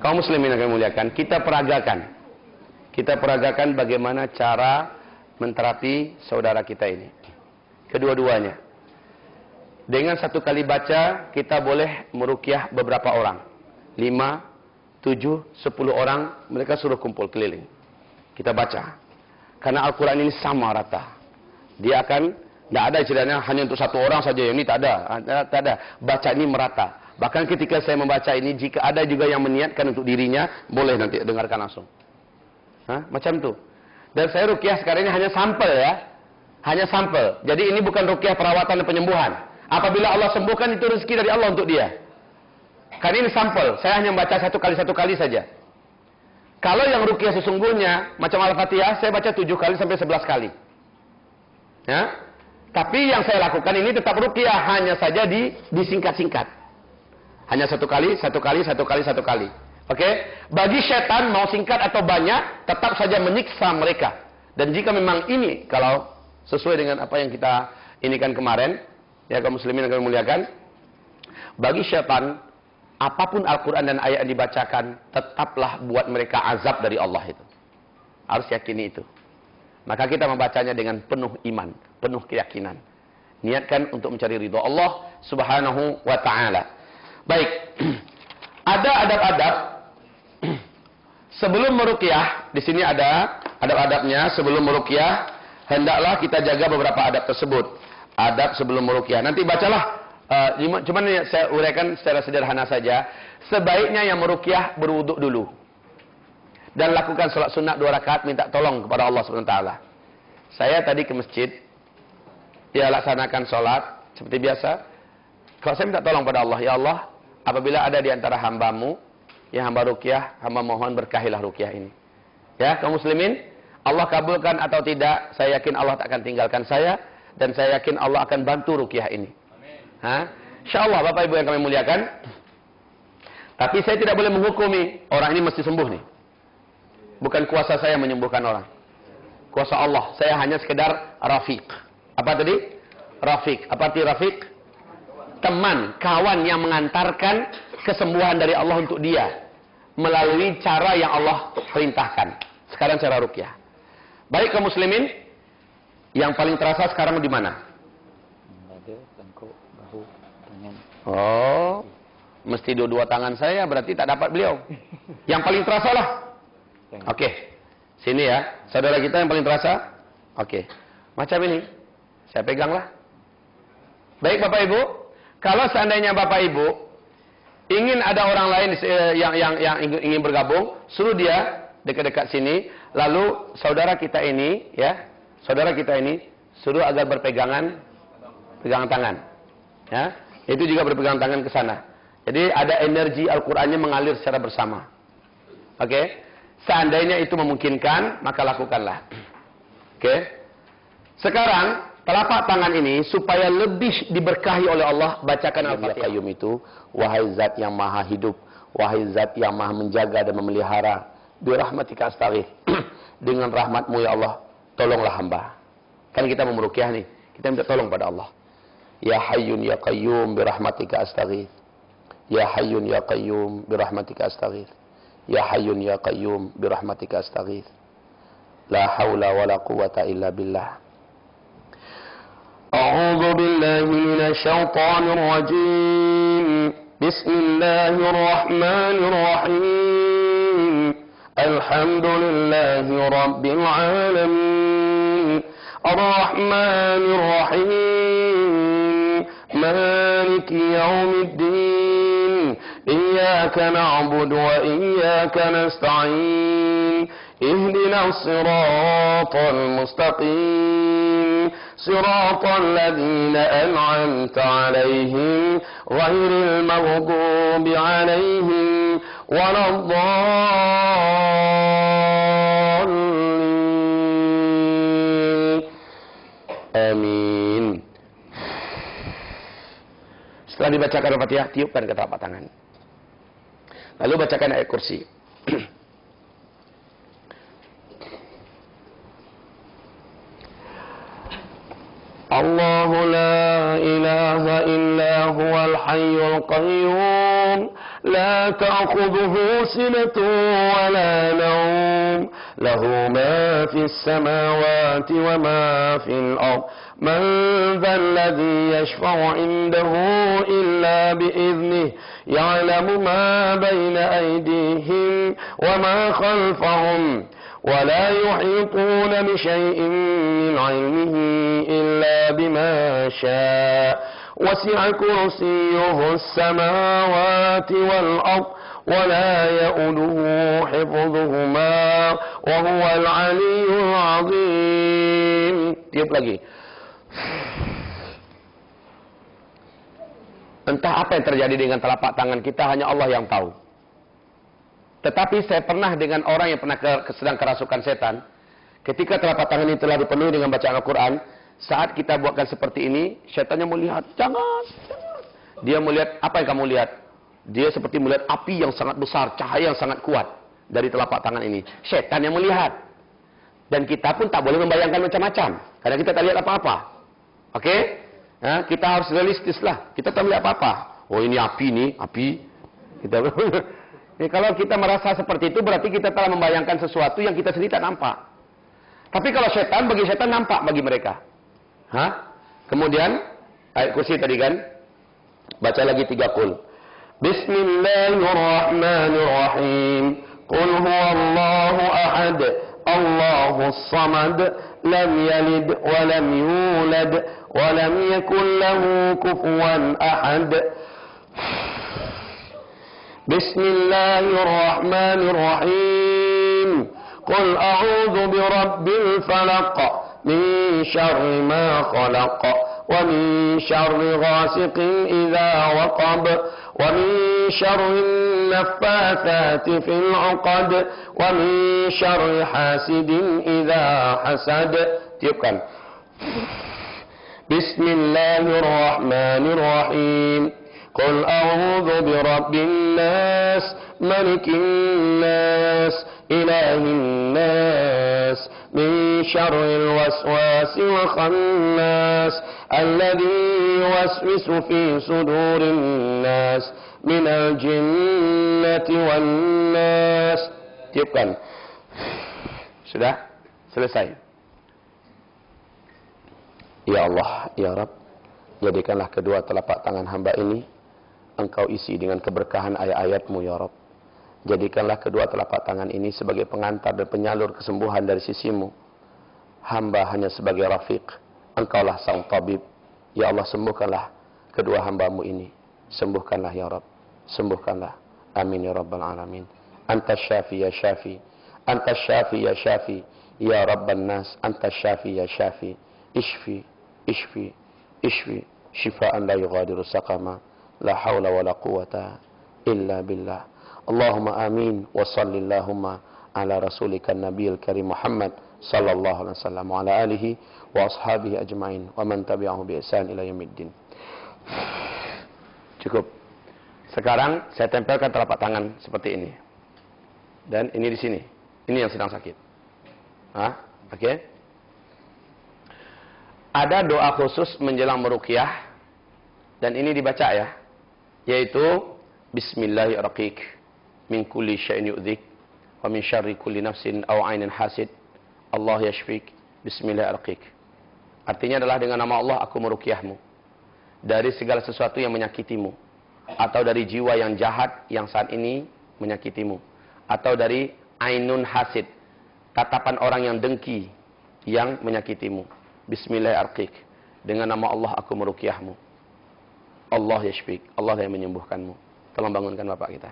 Kaum muslimin yang kami muliakan, kita peragakan bagaimana cara menterapi saudara kita ini. Kedua-duanya. Dengan satu kali baca, kita boleh meruqyah beberapa orang. 5, 7, 10 orang, mereka suruh kumpul keliling. Kita baca. Karena Al-Quran ini sama rata. Dia akan, tidak ada istilahnya hanya untuk satu orang saja. Ini tak ada. Baca ini merata. Bahkan ketika saya membaca ini, jika ada juga yang meniatkan untuk dirinya, boleh nanti dengarkan langsung. Macam tu. Dan saya ruqyah sekarang ini hanya sampel ya. Hanya sampel. Jadi ini bukan ruqyah perawatan dan penyembuhan. Apabila Allah sembuhkan, itu rezeki dari Allah untuk dia. Kan ini sampel. Saya hanya membaca satu kali saja. Kalau yang ruqyah sesungguhnya, macam Al-Fatihah, saya baca 7 kali sampai 11 kali. Ya. Tapi yang saya lakukan ini tetap ruqyah, hanya saja disingkat-singkat. Hanya satu kali. Oke? Bagi setan mau singkat atau banyak, tetap saja menyiksa mereka. Dan jika memang ini, kalau sesuai dengan apa yang kita inikan kemarin, ya kaum muslimin yang kami muliakan, bagi setan, apapun Al-Quran dan ayat yang dibacakan, tetaplah buat mereka azab dari Allah itu. Harus yakini itu. Maka kita membacanya dengan penuh iman, penuh keyakinan. Niatkan untuk mencari ridha Allah Subhanahu wa ta'ala. Baik, ada adab-adab sebelum meruqyah. Di sini ada adab-adabnya. Sebelum meruqyah, hendaklah kita jaga beberapa adab tersebut. Adab sebelum meruqyah. Nanti bacalah. Cuman saya uraikan secara sederhana saja. Sebaiknya yang meruqyah berwuduk dulu. Dan lakukan salat sunat 2 rakaat, minta tolong kepada Allah SWT. Saya tadi ke masjid, ya laksanakan salat seperti biasa. Kalau saya minta tolong pada Allah, ya Allah, apabila ada di antara hambamu yang hamba ruqyah, hamba mohon berkahilah ruqyah ini. Ya, kaum muslimin, Allah kabulkan atau tidak, saya yakin Allah tak akan tinggalkan saya, dan saya yakin Allah akan bantu ruqyah ini. Insyaallah Bapak Ibu yang kami muliakan. Tapi saya tidak boleh menghukumi orang ini mesti sembuh nih. Bukan kuasa saya menyembuhkan orang. Kuasa Allah. Saya hanya sekedar rafiq. Apa tadi? Rafiq. Apa arti rafiq? Teman, kawan yang mengantarkan kesembuhan dari Allah untuk dia melalui cara yang Allah perintahkan. Sekarang cara ruqyah. Baik kaum muslimin, yang paling terasa sekarang di mana? Oh, mesti dua tangan saya, berarti tak dapat beliau. Yang paling terasa lah. Oke. Sini ya, saudara kita yang paling terasa. Oke. Macam ini. Saya peganglah. Baik Bapak Ibu. Kalau seandainya Bapak Ibu ingin ada orang lain yang ingin bergabung, suruh dia dekat-dekat sini, lalu saudara kita ini, ya, suruh agar pegangan tangan, ya, itu juga berpegang tangan ke sana. Jadi ada energi Al-Qur'annya mengalir secara bersama. Oke, seandainya itu memungkinkan, maka lakukanlah. Oke, sekarang telapak tangan ini supaya lebih diberkahi oleh Allah, bacakan Al-Fatihah. Qayyum itu, wahai zat yang maha hidup, wahai zat yang maha menjaga dan memelihara, birahmatika astaghith. Dengan rahmatmu ya Allah, tolonglah hamba. Kan kita mau meruqyah nih, kita minta tolong pada Allah. Ya hayyun ya qayyum birahmatika astaghith. Ya hayyun ya qayyum birahmatika astaghith. Ya hayyun ya qayyum birahmatika astaghith. La haula wala quwwata illa billah. أعوذ بالله من الشيطان الرجيم بسم الله الرحمن الرحيم الحمد لله رب العالمين الرحمن الرحيم مالك يوم الدين إياك نعبد وإياك نستعين اهدنا الصراط المستقيم صراط الذين أنعمت عليهم غير المغضوب عليهم ولا الضالين آمين. Setelah dibacakan Al-Fatihah, tiupkan ke telapak tangan. Lalu bacakan ayat kursi. الله لا إله إلا هو الحي القيوم لا تأخذه سنة ولا نوم له ما في السماوات وما في الأرض من ذا الذي يشفع عنده إلا بإذنه يعلم ما بين أيديهم وما خلفهم ولا يحيطون بشيء من علمه إلا بما شاء وسع كرسيه السماوات والأرض ولا يؤوده حفظهما وهو العلي العظيم. Tiup lagi. Entah apa yang terjadi dengan telapak tangan kita, hanya Allah yang tahu. Tetapi saya pernah dengan orang yang pernah sedang kerasukan setan. Ketika telapak tangan ini telah dipenuhi dengan bacaan Al-Quran, saat kita buatkan seperti ini, setannya melihat, jangan. Dia melihat, apa yang kamu lihat? Dia seperti melihat api yang sangat besar, cahaya yang sangat kuat dari telapak tangan ini. Setan yang melihat. Dan kita pun tak boleh membayangkan macam-macam, karena kita tak lihat apa-apa. Oke? Nah, kita harus realistis lah. Kita tak lihat apa-apa. Oh, ini api nih, api. Kita kalau kita merasa seperti itu, berarti kita telah membayangkan sesuatu yang kita sendiri tak nampak. Tapi kalau setan, bagi setan nampak bagi mereka. Kemudian, ayat kursi tadi kan, baca lagi 3 qul. Bismillahirrahmanirrahim. Qul huwallahu ahad, Allahus samad, lam yalid wa lam yulad, wa lam yakul lahu kufuwan ahad. Bismillahirrahmanirrahim. Qul a'udzu birabbil falaq min syarri ma khalaq wa min syarri ghasiqin idza waqab wa min syarri naffatsati fil 'uqad wa min syarri hasidin idza hasad. Tiupkan. Bismillahirrahmanirrahim. Qul a'udzu birabbin nas, malikin nas, ilahin nas, min syarril waswasil khannas, alladzi yuwaswisu fi sudurin nas, minal jinnati wan nas. Tiupkan. Sudah? Selesai. Ya Allah, ya Rabb, jadikanlah kedua telapak tangan hamba ini Engkau isi dengan keberkahan ayat-ayat-Mu, ya Rabb. Jadikanlah kedua telapak tangan ini sebagai pengantar dan penyalur kesembuhan dari sisi-Mu. Hamba hanya sebagai rafiq. Engkaulah sang tabib. Ya Allah, sembuhkanlah kedua hamba-Mu ini. Sembuhkanlah, ya Rabb. Sembuhkanlah. Amin, ya Rabbal Alamin. Anta syafi, ya syafi. Anta syafi, ya syafi. Ya Rabban nas. Anta syafi, ya syafi. Ishfi, ishfi, ishfi. Shifaan la yughadiru saqama. La hawla wa la quwata illa billah. Allahumma amin. Wa sallillahumma ala rasulika nabiyil karim Muhammad sallallahu alaihi wasallam wa ala alihi wa ashabihi ajma'in wa man tabi'ahu bi ihsan ila yaumiddin. Cukup. Sekarang saya tempelkan telapak tangan seperti ini. Dan ini di sini. Ini yang sedang sakit. Oke. Ada doa khusus menjelang meruqyah dan ini dibaca ya. Yaitu Bismillahirrahmanirrahim min kulli syai'in yu'dhik wa min syarri kulli nafsin aw 'ainin hasid Allah yashfik Bismillahirrahmanirrahim. Artinya adalah dengan nama Allah aku meruqyahmu dari segala sesuatu yang menyakitimu, atau dari jiwa yang jahat yang saat ini menyakitimu, atau dari ainun hasid, tatapan orang yang dengki yang menyakitimu. Bismillahirrahmanirrahim. Dengan nama Allah aku meruqyahmu. Allah yashfik, Allah yang menyembuhkanmu. Tolong bangunkan Bapak kita.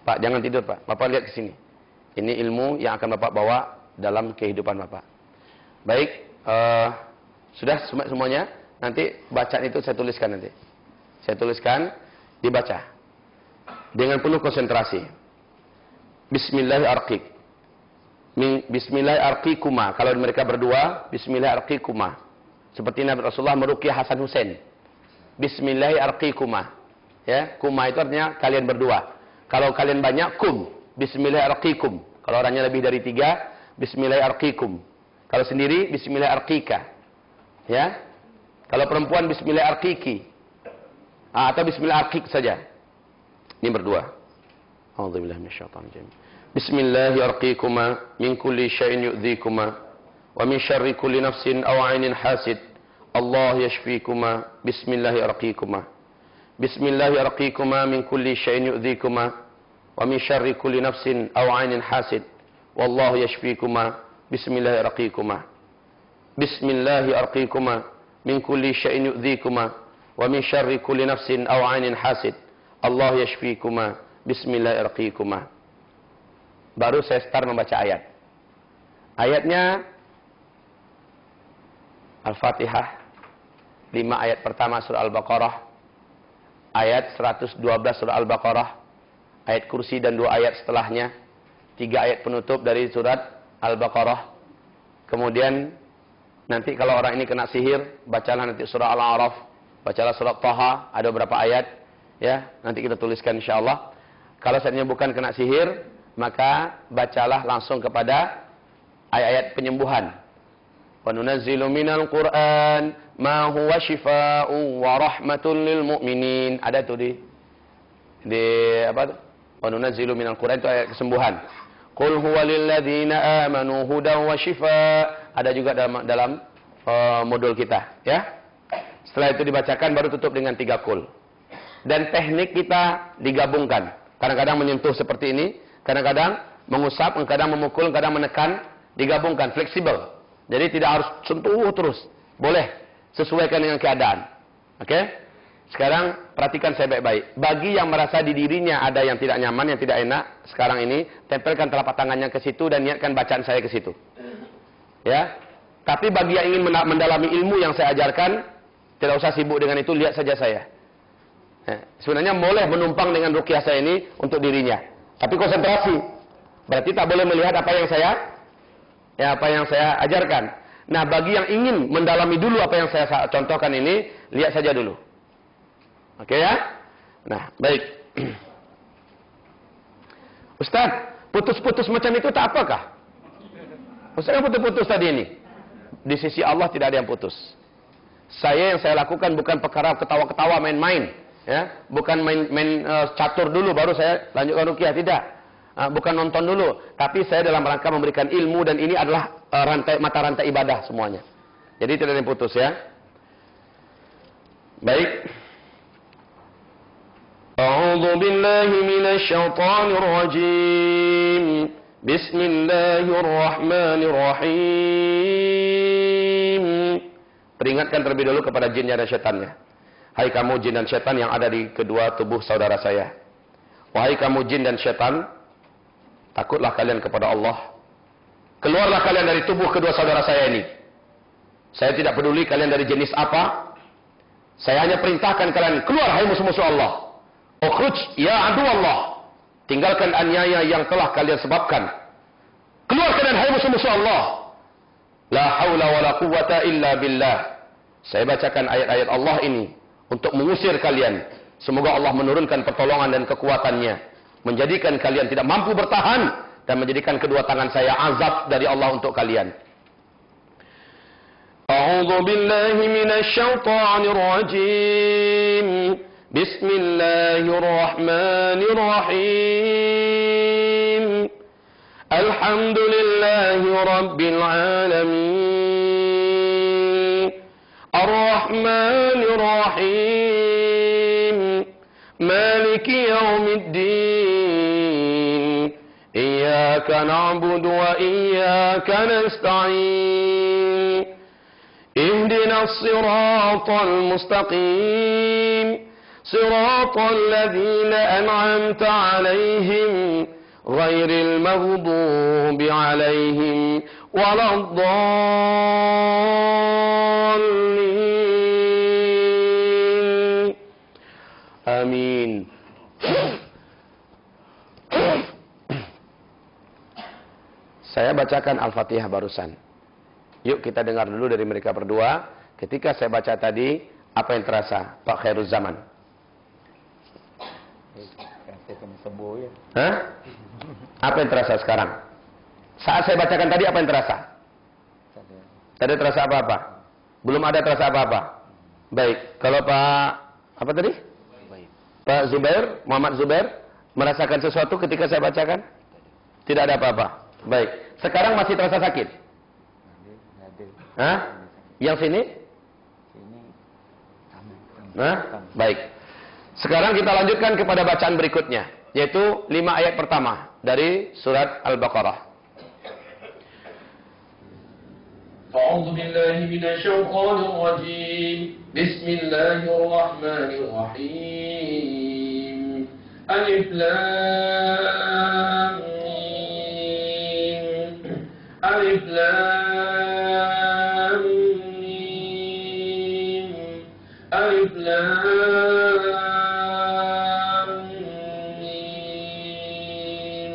Pak, jangan tidur Pak. Bapak lihat ke sini. Ini ilmu yang akan Bapak bawa dalam kehidupan Bapak. Baik, sudah semuanya. Nanti bacaan itu saya tuliskan nanti. Saya tuliskan, dibaca dengan penuh konsentrasi. Bismillahirrahmanirrahim. Bismillahirrahmanirrahim. Kalau mereka berdua, Bismillahirrahmanirrahim. Seperti Nabi Rasulullah meruqyah Hasan Husain. Bismillahirrahmanirrahim. Ya, kuma itu artinya kalian berdua. Kalau kalian banyak, kum. Bismillahirrahmanirrahim. Kalau orangnya lebih dari 3, Bismillahirrahmanirrahim. Kalau sendiri, Bismillahirrahmanirrahim. Ya. Kalau perempuan, Bismillahirrahmanirrahim. Atau Bismillahirrahmanirrahim saja. Ini berdua. A'udzubillahi minasyaitonir rajim. Bismillahirrahmanirrahim. Min kulli syai'in yu'dzikuma wa min syarri kulli nafsin aw 'ainin hasid. Allah yashfikuma. Bismillahirrahmanirrahim. Bismillahirrahmanirrahim. Min kulli syai'in yu'dzikuma wa min syarri kulli nafsin aw 'ainin hasid. Wallahu yashfikuma. Bismillahirrahmanirrahim. Bismillahirrahmanirrahim. Min kulli syai'in yu'dzikuma wa min syarri kulli nafsin aw 'ainin hasid. Allah yashfikuma. Bismillahirrahmanirrahim. Baru saya start membaca ayat. Ayatnya Al-Fatihah 5 ayat pertama surah Al-Baqarah, ayat 112 surah Al-Baqarah, ayat kursi dan 2 ayat setelahnya, 3 ayat penutup dari surat Al-Baqarah. Kemudian nanti kalau orang ini kena sihir, bacalah nanti surah Al-A'raf, bacalah surah Taha, ada beberapa ayat, ya, nanti kita tuliskan insyaallah. Kalau seandainya bukan kena sihir, maka bacalah langsung kepada ayat-ayat penyembuhan. Wa nunazzilu minal Qur'an ma huwa shifaa'un wa rahmatun lil mu'minin. Ada tuh di apa tuh? Wa nunazzilu minal Qur'an itu ayat kesembuhan. Qul huwa lil ladzina amanu hudan wa shifaa'. Ada juga dalam modul kita, ya. Setelah itu dibacakan baru tutup dengan 3 qul. Dan teknik kita digabungkan. Kadang-kadang menyentuh seperti ini, kadang-kadang mengusap, kadang memukul, kadang menekan, digabungkan, fleksibel. Jadi tidak harus sentuh terus. Boleh, sesuaikan dengan keadaan. Oke? Sekarang perhatikan saya baik-baik. Bagi yang merasa di dirinya ada yang tidak nyaman, yang tidak enak, sekarang ini, tempelkan telapak tangannya ke situ dan niatkan bacaan saya ke situ. Ya. Tapi bagi yang ingin mendalami ilmu yang saya ajarkan, tidak usah sibuk dengan itu, lihat saja saya. Ya. Sebenarnya boleh menumpang dengan ruqyah saya ini untuk dirinya. Tapi konsentrasi. Berarti tak boleh melihat apa yang saya ajarkan. Nah, bagi yang ingin mendalami dulu apa yang saya contohkan ini, lihat saja dulu. Oke ya? Nah, baik. Ustaz, putus-putus macam itu tak apakah? Ustaz, yang putus-putus tadi ini. Di sisi Allah tidak ada yang putus. Yang saya lakukan bukan perkara ketawa-ketawa main-main. Ya, bukan main catur dulu baru saya lanjutkan ruqyah, tidak. Bukan nonton dulu, tapi saya dalam rangka memberikan ilmu dan ini adalah mata rantai ibadah semuanya. Jadi tidak ada yang putus ya. Baik. A'udzu billahi minasy syaithanir rajim. Bismillahirrahmanirrahim. Peringatkan terlebih dulu kepada jinnya dan syaitannya. Hai kamu jin dan syaitan yang ada di kedua tubuh saudara saya. Wahai kamu jin dan syaitan, takutlah kalian kepada Allah. Keluarlah kalian dari tubuh kedua saudara saya ini. Saya tidak peduli kalian dari jenis apa. Saya hanya perintahkan kalian keluar, hai musuh-musuh Allah. Ukhruj ya adu Allah. Tinggalkan aniaya yang telah kalian sebabkan. Keluar kalian, hai musuh-musuh Allah. La haula wa la quwwata illa billah. Saya bacakan ayat-ayat Allah ini untuk mengusir kalian. Semoga Allah menurunkan pertolongan dan kekuatannya, menjadikan kalian tidak mampu bertahan, dan menjadikan kedua tangan saya azab dari Allah untuk kalian. A'udzu billahi minasy syaithanir rajim. Bismillahirrahmanirrahim. Alhamdulillahi rabbil alamin. Ar-Rahmanir Rahim. Maliki yaumiddin. Iyyaka na'budu wa iyyaka nasta'in. Ihdinas siratal mustaqim. Siratal ladzina an'amta 'alaihim ghairil maghdubi 'alaihim waladdallin. Amin. Saya bacakan Al-Fatihah barusan. Yuk kita dengar dulu dari mereka berdua. Ketika saya baca tadi, apa yang terasa, Pak Khairul Zaman? Hah? Apa yang terasa sekarang? Saat saya bacakan tadi, apa yang terasa? Tadi terasa apa-apa? Belum ada terasa apa-apa? Baik. Kalau Pak, apa tadi? Pak Zubair, Muhammad Zubair, merasakan sesuatu ketika saya bacakan? Tidak ada apa-apa. Baik. Sekarang masih terasa sakit? Hah? Yang sini? Nah, baik. Sekarang kita lanjutkan kepada bacaan berikutnya, yaitu 5 ayat pertama dari surat Al-Baqarah. أعوذ بالله من الشيطان الرجيم بسم الله الرحمن الرحيم ألف لام ميم ألف لام ميم ألف لام ميم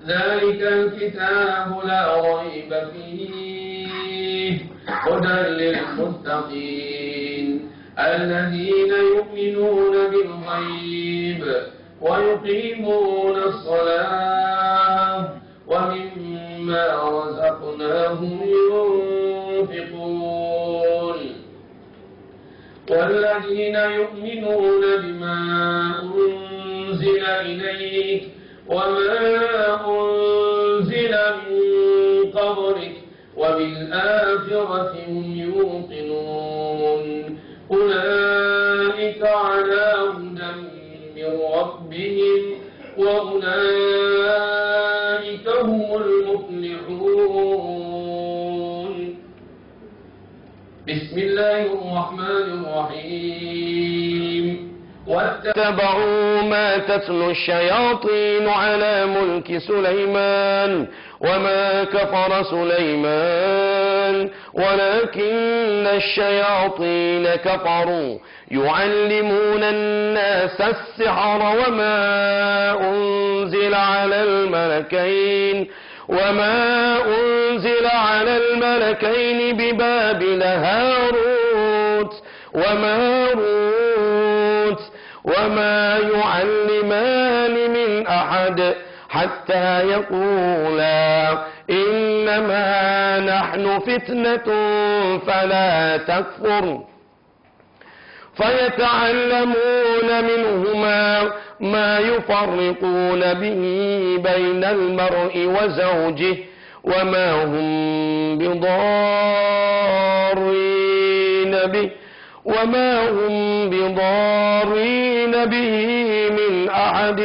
ذلك الكتاب لا ريب فيه هدى للمتقين الذين يؤمنون بالغيب ويقيمون الصلاة ومما رزقناهم ينفقون والذين يؤمنون بما أنزل إليك وما أنزل من قبلك وبالآخرة هم يوقنون أولئك على هدى من ربهم وأولئك هم المفلحون بسم الله الرحمن الرحيم واتبعوا ما تتلو الشياطين على ملك سليمان وما كفر سليمان ولكن الشياطين كفروا يعلمون الناس السحر وما أنزل على الملكين ببابل هاروت وماروت وما يعلمان من أحد حتى يقولا إنما نحن فتنة فلا تكفر فيتعلمون منهما ما يفرقون به بين المرء وزوجه وما هم بضارين به من أحد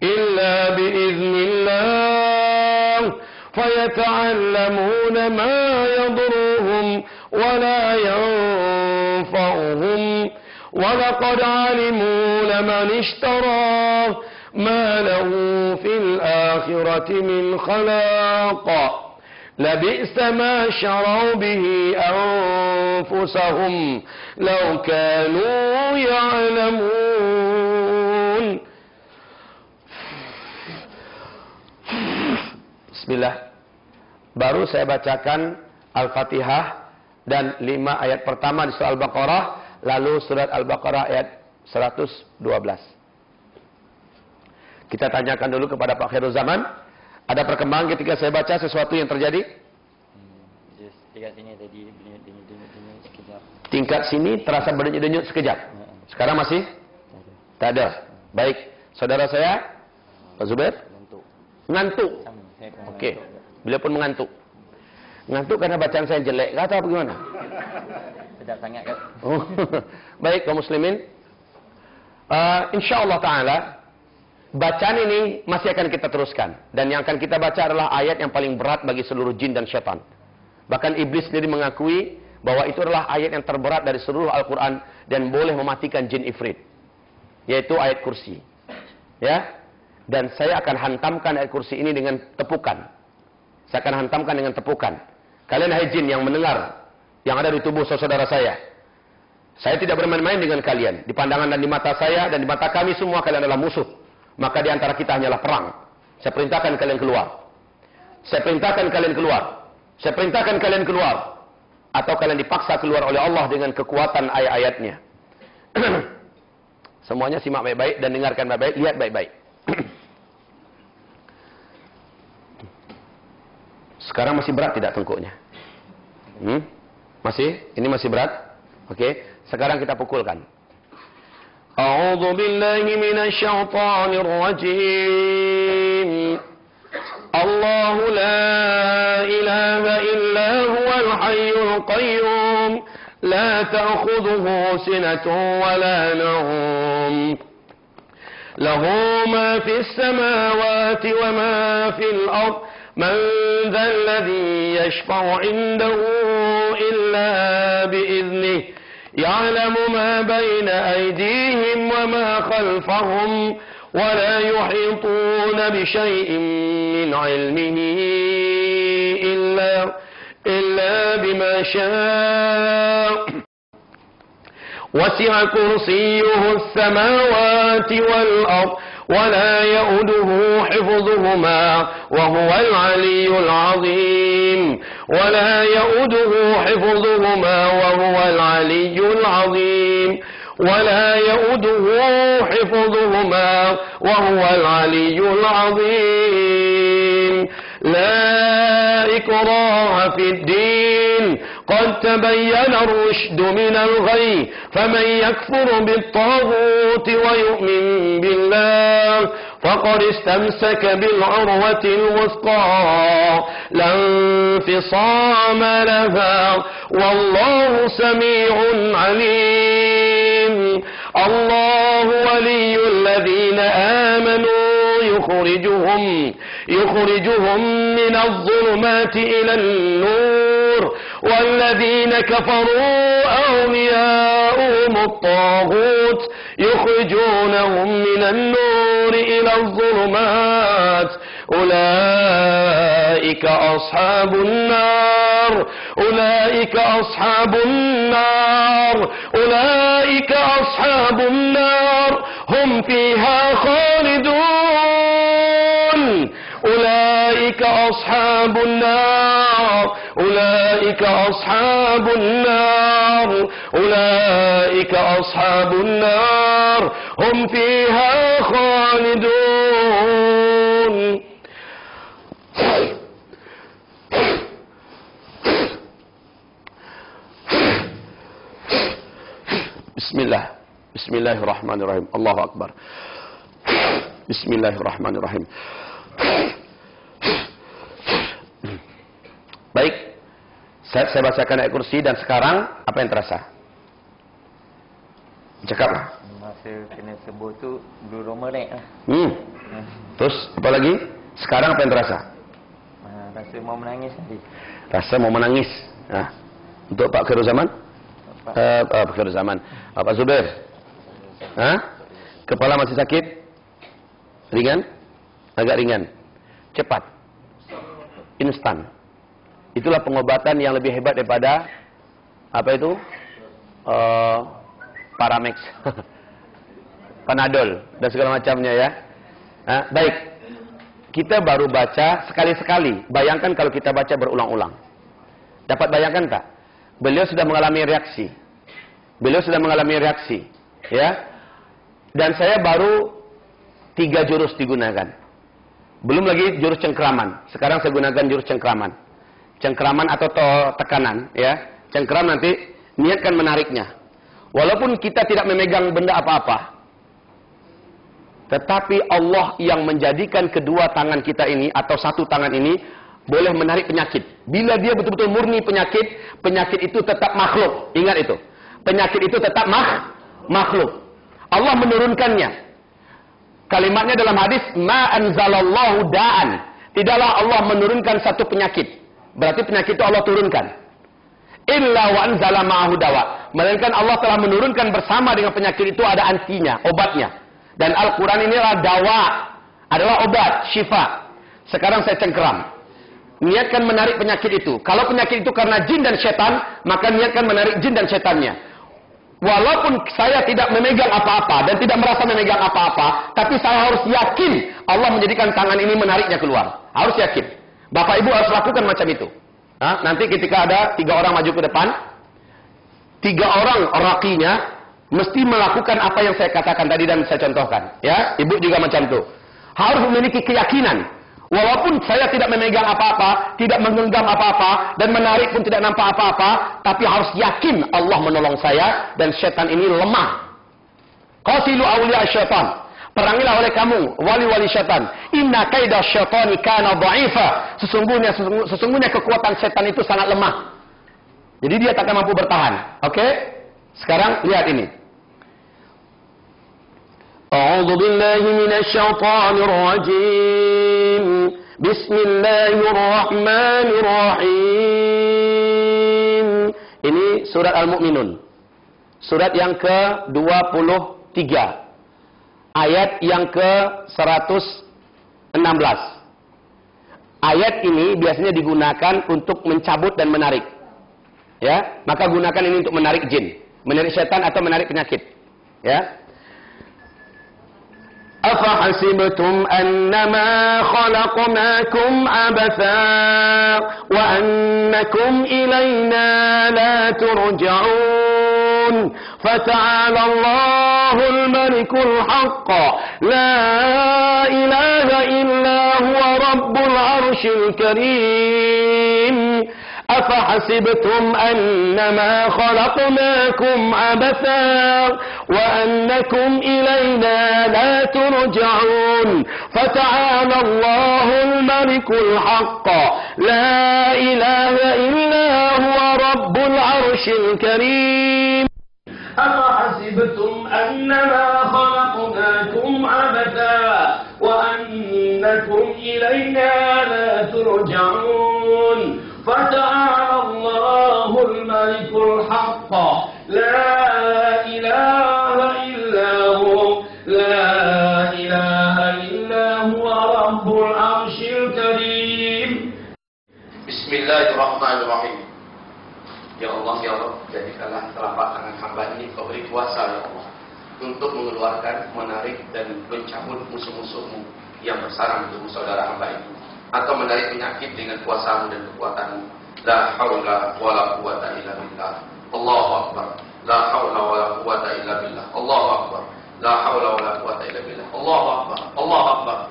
إلا بإذن الله فيتعلمون ما يضرهم ولا ينفعهم ولقد علموا لمن اشتراه ما له في الآخرة من خلاق لبئس ما شروا به أنفسهم لو كانوا يعلمون. Bismillah. Baru saya bacakan Al-Fatihah dan 5 ayat pertama di surah Al-Baqarah, lalu surat Al-Baqarah ayat 112. Kita tanyakan dulu kepada Pak Khairul Zaman, ada perkembangan ketika saya baca sesuatu yang terjadi? Tingkat sini tadi denyut-denyut sekejap. Tingkat sini terasa berdenyut-denyut sekejap. Sekarang masih? Tak ada. Baik. Saudara saya, Pak Zubair? Ngantuk. Okey. Beliau pun mengantuk. Ngantuk karena bacaan saya jelek atau bagaimana? Sedap sangat kan? Oh. Baik kaum muslimin. InsyaAllah ta'ala bacaan ini masih akan kita teruskan. Dan yang akan kita baca adalah ayat yang paling berat bagi seluruh jin dan syaitan. Bahkan iblis sendiri mengakui bahwa itu adalah ayat yang terberat dari seluruh Al-Quran dan boleh mematikan jin ifrit. Yaitu ayat kursi. Ya. Dan saya akan hantamkan ayat kursi ini dengan tepukan. Saya akan hantamkan dengan tepukan. Kalian hai jin yang mendengar, yang ada di tubuh saudara saya. Saya tidak bermain-main dengan kalian. Di pandangan dan di mata saya dan di mata kami semua kalian adalah musuh. Maka di antara kita hanyalah perang. Saya perintahkan kalian keluar. Saya perintahkan kalian keluar. Saya perintahkan kalian keluar. Atau kalian dipaksa keluar oleh Allah dengan kekuatan ayat-ayatnya. Semuanya simak baik-baik dan dengarkan baik-baik. Lihat baik-baik. Sekarang masih berat tidak tengkuknya? Masih? Ini masih berat? Oke. Sekarang kita pukulkan. أعوذ بالله من الشيطان الرجيم الله لا إله إلا هو الحي القيوم لا تأخذه سنة ولا نوم له ما في السماوات وما في الأرض من ذا الذي يشفع عنده إلا بإذنه يعلم ما بين أيديهم وما خلفهم ولا يحيطون بشيء من علمه إلا بما شاء وسع كرسيه السماوات والأرض ولا يؤوده حفظهما وهو العلي العظيم ولا يؤوده حفظهما وهو العلي العظيم ولا يؤوده حفظهما وهو العلي العظيم لا إكراه في الدين قد تبين الرشد من الغي فمن يكفر بالطاغوت ويؤمن بالله فقد استمسك بالعروة الوثقى لا انفصام لها والله سميع عليم الله ولي الذين آمنوا يخرجهم من الظلمات إلى النور والذين كفروا أولياؤهم الطاغوت يخرجونهم من النور إلى الظلمات أولئك أصحاب النار أولئك أصحاب النار أولئك أصحاب النار هم فيها خالدون أولئك أصحاب النار أولئك أصحاب النار أولئك أصحاب النار هم فيها خالدون Bismillahirrahmanirrahim. Allahu Akbar. Bismillahirrahmanirrahim. Baik, saya bacakan ayat kursi dan sekarang apa yang terasa? Cakaplah. Masa kena sebut tu bulu roma naik lah. Terus apa lagi? Sekarang apa yang terasa? Rasa mau menangis nanti. Rasa mau menangis. Nah, untuk Pak Khairul Zaman? Pak Khairul Zaman. Pak Zubair? Kepala masih sakit? Ringan? Agak ringan. Cepat. Instan. Itulah pengobatan yang lebih hebat daripada apa itu? Paramex. Panadol dan segala macamnya ya. Baik. Kita baru baca sekali-sekali. Bayangkan kalau kita baca berulang-ulang. Dapat bayangkan tak? Beliau sudah mengalami reaksi. Ya. Dan saya baru 3 jurus digunakan. Belum lagi jurus cengkraman. Sekarang saya gunakan jurus cengkraman. Cengkraman atau tekanan, ya. Cengkram nanti niatkan menariknya. Walaupun kita tidak memegang benda apa-apa, tetapi Allah yang menjadikan kedua tangan kita ini atau satu tangan ini boleh menarik penyakit. Bila dia betul-betul murni penyakit, penyakit itu tetap makhluk. Ingat itu. Penyakit itu tetap makhluk. Allah menurunkannya. Kalimatnya dalam hadis, ma anzalallahu da'an. Tidaklah Allah menurunkan satu penyakit. Berarti penyakit itu Allah turunkan. Illa wa anzala ma'ahu dawa. Melainkan Allah telah menurunkan bersama dengan penyakit itu ada antinya, obatnya. Dan Al-Quran ini adalah dawa, adalah obat, syifa. Sekarang saya cengkeram. Niatkan menarik penyakit itu. Kalau penyakit itu karena jin dan setan, maka niatkan menarik jin dan setannya. Walaupun saya tidak memegang apa-apa dan tidak merasa memegang apa-apa, tapi saya harus yakin Allah menjadikan tangan ini menariknya keluar. Harus yakin. Bapak Ibu harus lakukan macam itu. Nanti ketika ada 3 orang maju ke depan, 3 orang rakinya mesti melakukan apa yang saya katakan tadi dan saya contohkan. Ya, Ibu juga macam itu. Harus memiliki keyakinan. Walaupun saya tidak memegang apa-apa, tidak menggenggam apa-apa, dan menarik pun tidak nampak apa-apa, tapi harus yakin Allah menolong saya dan setan ini lemah. Qatilu awliya syaitan. Perangilah oleh kamu wali-wali syaitan. Inna kaida syaitani kana dha'ifa. Sesungguhnya kekuatan setan itu sangat lemah. Jadi dia tak akan mampu bertahan. Oke? Sekarang lihat ini. A'udzu billahi minasy syaithanir rajim. Bismillahirrahmanirrahim. Ini surat Al-Mu'minun. Surat yang ke-23. Ayat yang ke-116. Ayat ini biasanya digunakan untuk mencabut dan menarik. Ya, maka gunakan ini untuk menarik jin, menarik setan atau menarik penyakit. Ya. أَفَحَسِبْتُمْ أَنَّمَا خَلَقْنَاكُمْ عَبَثًا وَأَنَّكُمْ إِلَيْنَا لَا تُرْجَعُونَ فَتَعَالَى اللَّهُ الْمَلِكُ الْحَقُّ لَا إِلَهَ إِلَّا هُوَ رَبُّ الْعَرْشِ الْكَرِيمِ أَفَحَسِبْتُمْ أَنَّمَا خَلَقْنَاكُمْ عَبَثًا وَأَنَّكُمْ إِلَيْنَا لَا تُرْجَعُونَ فَتَعَالَى اللَّهُ الْمَلِكُ الْحَقُّ لَا إِلَهَ إِلَّا هُوَ رَبُّ الْعَرْشِ الْكَرِيمِ أفحسبتم أنما خلقناكم عبثا وأنكم إلينا لا ترجعون فتعالى الله الملك الحق لا إله إلا هو رب العرش الكريم بسم الله الرحمن الرحيم. Ya Allah, ya Allah, jadikanlah telapak tangan hamba ini kau beri kuasa, ya Allah, untuk mengeluarkan, menarik dan mencabut musuh-musuhmu yang bersarang di tubuh saudara hamba ini, atau menarik penyakit dengan kuasamu dan kekuatanmu. La haula wa la quwata illa billah. Allahu akbar. La haula wa la quwata illa billah. Allahu akbar. La haula wa la quwata illa billah. Allahu akbar. Allahu akbar.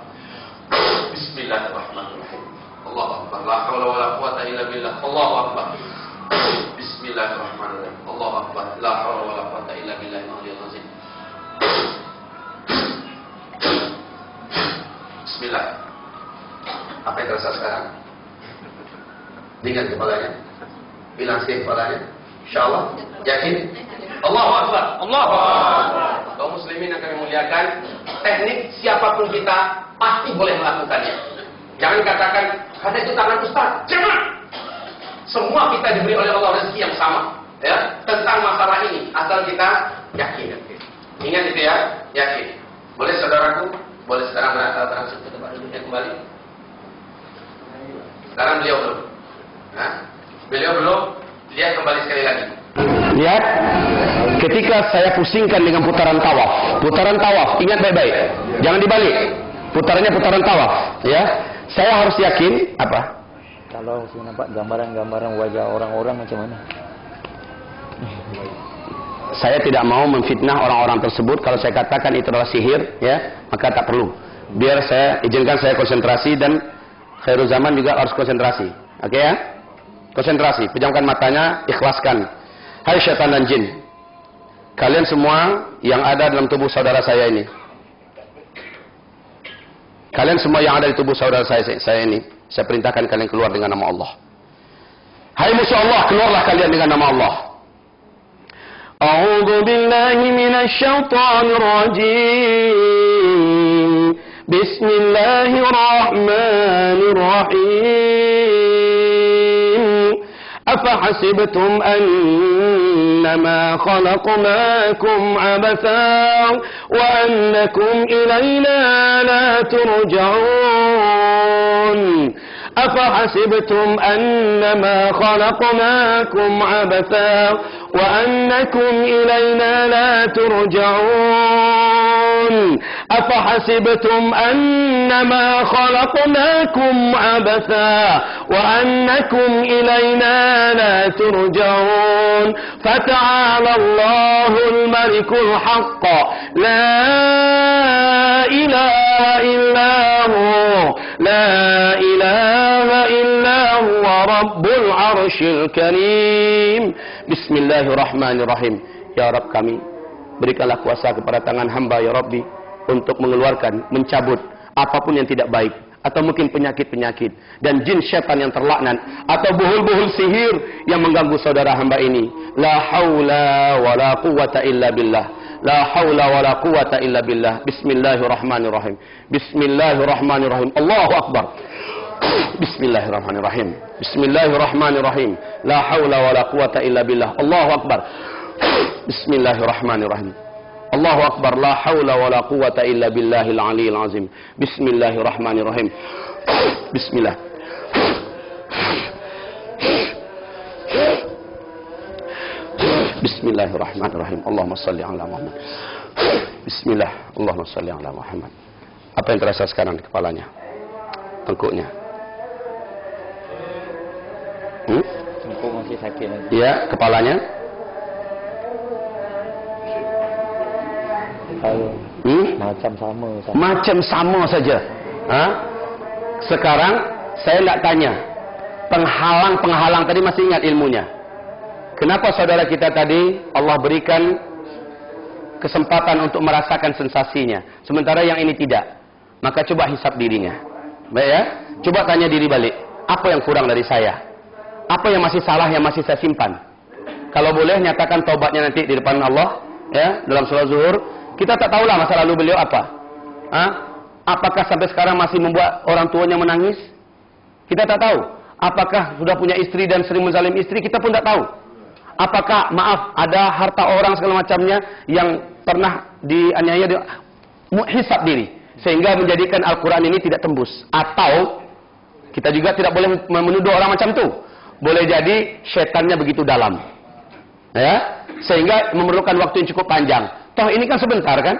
Bismillahirrahmanirrahim. Allahu akbar. La haula wa la quwata illa billah. Allahu akbar. Bismillahirrahmanirrahim. Allahu akbar. La haula wa la quwata illa billahil aliyyil azim. Bismillah. Apa yang terasa sekarang? Dengan kepalanya. Bilang sih kepalanya. Insyaallah. Yakin? Allahu akbar. Allahu akbar. Kaum muslimin akan memuliakan, teknik siapapun kita pasti boleh melakukannya. Jangan katakan, karena itu tangan ustaz. Jangan. Semua kita diberi oleh Allah rezeki yang sama, ya, tentang masalah ini, asal kita yakin. Ingat itu ya, yakin. Boleh saudaraku, boleh sekarang berangkat ke tempat duduknya kembali. Sekarang beliau belum. Nah, beliau belum. Lihat kembali sekali lagi. Lihat, ketika saya pusingkan dengan putaran tawaf, ingat baik-baik, jangan dibalik. Putarannya putaran tawaf, ya. Saya harus yakin apa? Kalau saya nampak gambaran-gambaran wajah orang-orang macam mana? Saya tidak mau memfitnah orang-orang tersebut. Kalau saya katakan itu adalah sihir, ya, maka tak perlu. Biar saya izinkan saya konsentrasi, dan Khairul Zaman juga harus konsentrasi. Oke ya? Konsentrasi, pejamkan matanya, ikhlaskan. Hai syaitan dan jin, kalian semua yang ada dalam tubuh saudara saya ini. Kalian semua yang ada di tubuh saudara saya ini, saya perintahkan kalian keluar dengan nama Allah. Hai musuh Allah, keluarlah kalian dengan nama Allah. A'udzu billahi minasy syaithanir rajim. Bismillahirrahmanirrahim. Afahasibtum annama khalaqnakum abatha wa annakum ilayna la turja'un. أفحسبتم أنما خلقناكم عبثا وأنكم إلينا لا ترجعون أفحسبتم أنما خلقناكم عبثا وأنكم إلينا لا ترجعون فتعالى الله الملك الحق لا إله إلا هو لا إله إلا هو رب العرش الكريم. Bismillahirrahmanirrahim. Ya Rabb kami, Berikanlah kuasa kepada tangan hamba ya Rabbi untuk mengeluarkan, mencabut apapun yang tidak baik, atau mungkin penyakit-penyakit dan jin syaitan yang terlaknat, atau buhul-buhul sihir yang mengganggu saudara hamba ini. La haula wala quwata illa billah. La haula wala quwata illa billah. Bismillahirrahmanirrahim. Bismillahirrahmanirrahim. Allahu akbar. Bismillahirrahmanirrahim. Bismillahirrahmanirrahim. La haula wala quwata illa billah. Allahu akbar. Bismillahirrahmanirrahim. Allahu akbar. La haula wala quwata illa billahil aliyil azim. Bismillahirrahmanirrahim. Bismillah. Bismillahirrahmanirrahim. Allahumma salli ala Muhammad. Bismillah. Allahumma salli ala Muhammad. Apa yang terasa sekarang di kepalanya? Tengkuknya. Tengkuk masih sakit lagi. Ya, kepalanya. Kalau macam sama. Macam sama saja. Ha? Sekarang saya nak tanya. Penghalang-penghalang tadi masih ingat ilmunya? Kenapa saudara kita tadi Allah berikan kesempatan untuk merasakan sensasinya, sementara yang ini tidak? Maka coba hisap dirinya. Baik ya? Coba tanya diri balik. Apa yang kurang dari saya? Apa yang masih salah yang masih saya simpan? Kalau boleh nyatakan taubatnya nanti di depan Allah, ya, dalam salat zuhur. Kita tak tahulah masa lalu beliau apa. Apakah sampai sekarang masih membuat orang tuanya menangis? Kita tak tahu. Apakah sudah punya istri dan sering menzalim istri? Kita pun tak tahu. Apakah, maaf, ada harta orang segala macamnya yang pernah dianiaya, hisap diri, sehingga menjadikan Al-Quran ini tidak tembus. Atau, kita juga tidak boleh menuduh orang macam itu. Boleh jadi syaitannya begitu dalam. Ya, sehingga memerlukan waktu yang cukup panjang. Toh ini kan sebentar kan?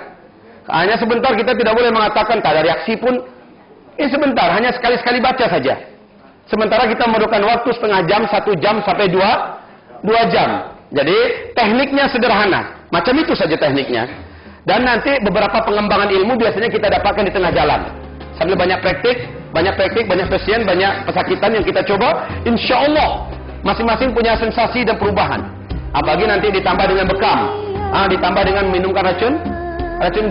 Hanya sebentar, kita tidak boleh mengatakan tak ada reaksi pun. Ini sebentar, hanya sekali-sekali baca saja. Sementara kita memerlukan waktu setengah jam, 1 jam sampai 2 jam. Jadi tekniknya sederhana. Macam itu saja tekniknya. Dan nanti beberapa pengembangan ilmu biasanya kita dapatkan di tengah jalan. Sambil banyak praktik, banyak pasien, banyak pesakitan yang kita coba. Insya Allah masing-masing punya sensasi dan perubahan. Apalagi nanti ditambah dengan bekam, ditambah dengan minumkan racun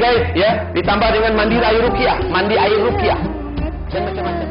gaib, ya, ditambah dengan mandi air ruqyah, dan macam-macam.